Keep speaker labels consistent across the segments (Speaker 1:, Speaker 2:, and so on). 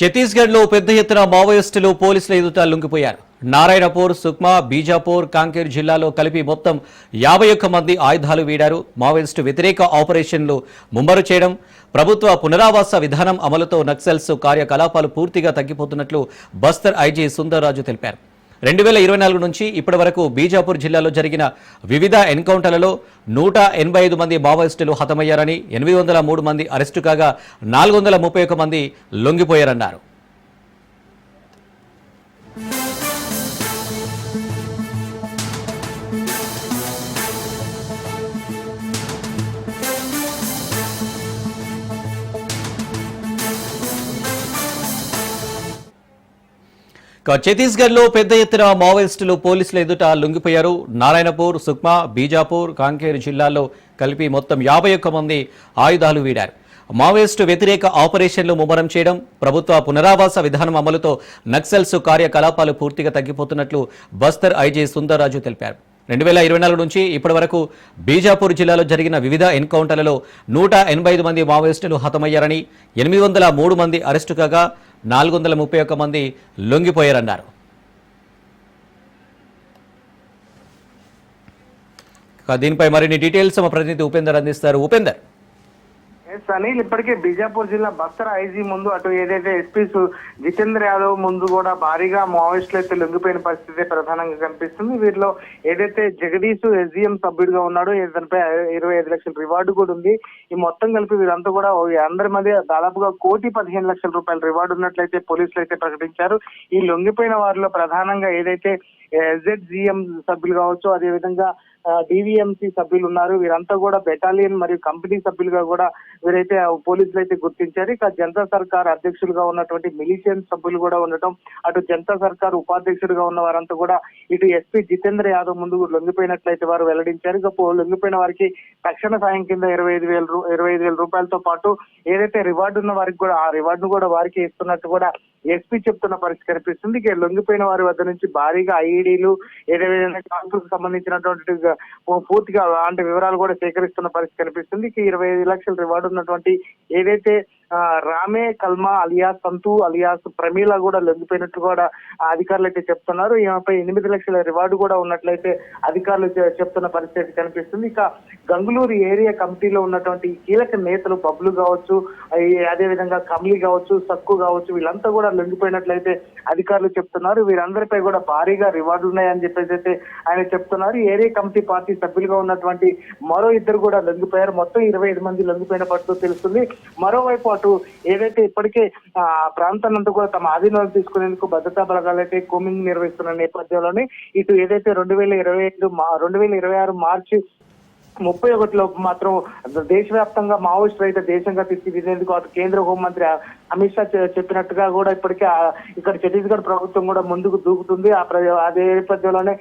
Speaker 1: ఛత్తీస్గఢ్లో పెద్ద ఎత్తున మావోయిస్టులు పోలీసుల ఎదుట లొంగిపోయారు. నారాయణపూర్, సుక్మా, బీజాపూర్, కాంకేర్ జిల్లాలో కలిపి మొత్తం 51 మంది ఆయుధాలు వీడారు. మావోయిస్టు వ్యతిరేక ఆపరేషన్లు ముమ్మరు చేయడం, ప్రభుత్వ పునరావాస విధానం అమలుతో నక్సల్స్ కార్యకలాపాలు పూర్తిగా తగ్గిపోతున్నట్లు బస్తర్ ఐజీ సుందర్ రాజు తెలిపారు. 2024 నుంచి ఇప్పటి వరకు బీజాపూర్ జిల్లాలో జరిగిన వివిధ ఎన్కౌంటర్లలో 185 మంది మావోయిస్టులు హతమయ్యారని, 803 మంది అరెస్టు కాగా 431 మంది లొంగిపోయారన్నారు. ఛత్తీస్గఢ్లో పెద్ద ఎత్తున మావోయిస్టులు పోలీసుల ఎదుట లొంగిపోయారు. నారాయణపూర్, సుక్మా, బీజాపూర్, కాంకేర్ జిల్లాల్లో కలిపి మొత్తం 51 మంది ఆయుధాలు వీడారు. మావోయిస్టు వ్యతిరేక ఆపరేషన్లు ముమ్మరం చేయడం, ప్రభుత్వ పునరావాస విధానం అమలుతో నక్సల్స్ కార్యకలాపాలు పూర్తిగా తగ్గిపోతున్నట్లు బస్తర్ ఐజీ సుందర్ రాజు తెలిపారు. 2024 నుంచి ఇప్పటి వరకు బీజాపూర్ జిల్లాలో జరిగిన వివిధ ఎన్కౌంటర్లలో 185 మంది మావోయిస్టులు హతమయ్యారని, 803 మంది అరెస్టు కాగా 431 మంది లొంగిపోయారన్నారు. దీనిపై మరిన్ని డీటెయిల్స్ మా ప్రతినిధి ఉపేందర్ అందిస్తారు. ఉపేందర్,
Speaker 2: అనిల్, ఇప్పటికే బీజాపూర్ జిల్లా బస్తర్ ఐజీ ముందు అటు ఏదైతే ఎస్పీ జితేంద్ర యాదవ్ ముందు కూడా భారీగా మావోయిస్టులు అయితే లొంగిపోయిన పరిస్థితి ప్రధానంగా కనిపిస్తుంది. వీరిలో ఏదైతే జగదీష్ ఎస్డిఎం సభ్యుడిగా ఉన్నాడో ఇతనిపై 25 లక్షల రివార్డు కూడా ఉంది. ఈ మొత్తం కలిపి వీరంతా కూడా అందరి మధ్య దాదాపుగా 1,15,00,000 రూపాయల రివార్డు ఉన్నట్లయితే పోలీసులు అయితే ప్రకటించారు. ఈ లొంగిపోయిన వారిలో ప్రధానంగా ఏదైతే ఎస్జెడ్జిఎం సభ్యులు కావచ్చు, అదేవిధంగా డివిఎంసి సభ్యులు ఉన్నారు. వీరంతా కూడా బెటాలియన్ మరియు కంపెనీ సభ్యులుగా కూడా వీరైతే పోలీసులు అయితే గుర్తించారు. ఇక జనతా సర్కార్ అధ్యక్షులుగా ఉన్నటువంటి మిలిషియన్ సభ్యులు కూడా ఉండటం, అటు జనతా సర్కార్ ఉపాధ్యక్షుడిగా ఉన్న వారంతా కూడా ఇటు ఎస్పీ జితేంద్ర యాదవ్ ముందు లొంగిపోయినట్లయితే వారు వెల్లడించారు. ఇక లొంగిపోయిన వారికి తక్షణ సాయం కింద 25,000 రూపాయలతో పాటు ఏదైతే రివార్డు ఉన్న వారికి కూడా ఆ రివార్డును కూడా వారికి ఇస్తున్నట్టు కూడా ఎస్పీ చెప్తున్న పరిస్థితి కనిపిస్తుంది. ఇక లొంగిపోయిన వారి వద్ద నుంచి భారీగా ఐఈడీలు, ఏదైనా కాల్పులకు సంబంధించినటువంటి పూర్తిగా అలాంటి వివరాలు కూడా సేకరిస్తున్న పరిస్థితి కనిపిస్తుంది. ఇక 25 లక్షల రివార్డు ఉన్నటువంటి ఏదైతే రామే కల్మా అలియాస్ సంతు అలియాస్ ప్రమీల కూడా లొంగిపోయినట్టు కూడా అధికారులు అయితే చెప్తున్నారు. ఈమెపై 8 లక్షల రివార్డు కూడా ఉన్నట్లయితే అధికారులు చెప్తున్న పరిస్థితి కనిపిస్తుంది. ఇక గంగులూరు ఏరియా కమిటీలో ఉన్నటువంటి కీలక నేతలు బబ్లు కావచ్చు, అదేవిధంగా కమలి కావచ్చు, సక్కు కావచ్చు, వీళ్ళంతా కూడా లొంగిపోయినట్లయితే అధికారులు చెప్తున్నారు. వీరందరిపై కూడా భారీగా రివార్డులు ఉన్నాయని చెప్పేసి అయితే ఆయన చెప్తున్నారు. ఏరియా కమిటీ పార్టీ సభ్యులుగా ఉన్నటువంటి మరో 2 కూడా లొంగిపోయారు. మొత్తం 25 మంది లొంగిపోయిన పట్టు తెలుస్తుంది. మరోవైపు అటు ఏదైతే ఇప్పటికే ప్రాంతాన్నంతా కూడా తమ ఆధీనంలో తీసుకునేందుకు భద్రతా బలగాలు అయితే కోమింగ్ నిర్వహిస్తున్న నేపథ్యంలోనే ఇటు ఏదైతే 2026 మార్చి 31 మాత్రం దేశవ్యాప్తంగా మావోయిస్టులు అయితే దేశంగా తీర్చిదిద్దేందుకు అటు కేంద్ర హోంమంత్రి అమిత్ షా చెప్పినట్టుగా కూడా ఇప్పటికే ఇక్కడ ఛత్తీస్గఢ్ ప్రభుత్వం కూడా ముందుకు దూకుతుంది. అదే నేపథ్యంలోనే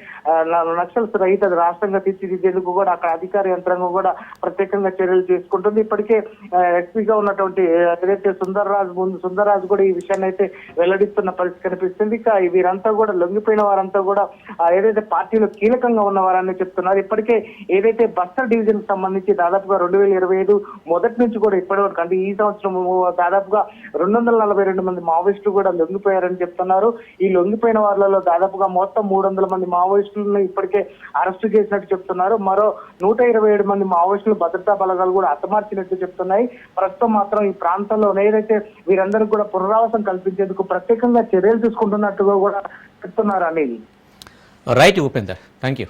Speaker 2: నక్సల్స్ రహిత రాష్ట్రంగా తీర్చిదిద్దేందుకు కూడా అక్కడ అధికార యంత్రాంగం కూడా ప్రత్యేకంగా చర్యలు తీసుకుంటుంది. ఇప్పటికే ఎస్పీగా ఉన్నటువంటి ఏదైతే సుందర్ రాజు కూడా ఈ విషయాన్ని అయితే వెల్లడిస్తున్న పరిస్థితి కనిపిస్తుంది. ఇక వీరంతా కూడా లొంగిపోయిన వారంతా కూడా ఏదైతే పార్టీలో కీలకంగా ఉన్న వారని చెప్తున్నారు. ఇప్పటికే ఏదైతే బస్తర్ డివిజన్ కి సంబంధించి దాదాపుగా 2025 మొదటి నుంచి కూడా ఇప్పటి వరకు అంటే ఈ సంవత్సరం దాదాపుగా 242 మంది మావోయిస్టులు కూడా లొంగిపోయారని చెప్తున్నారు. ఈ లొంగిపోయిన వారిలో దాదాపుగా మొత్తం 300 మంది మావోయిస్టులను ఇప్పటికే అరెస్టు చేసినట్టు చెప్తున్నారు. మరో 127 మంది మావోయిస్టులు భద్రతా బలగాలు కూడా హతమార్చినట్టు చెప్తున్నాయి. ప్రస్తుతం మాత్రం ఈ ప్రాంతంలో ఏదైతే వీరందరికీ కూడా పునరావాసం కల్పించేందుకు ప్రత్యేకంగా చర్యలు తీసుకుంటున్నట్టుగా కూడా చెప్తున్నారు. Anil,
Speaker 1: right Upender, thank you.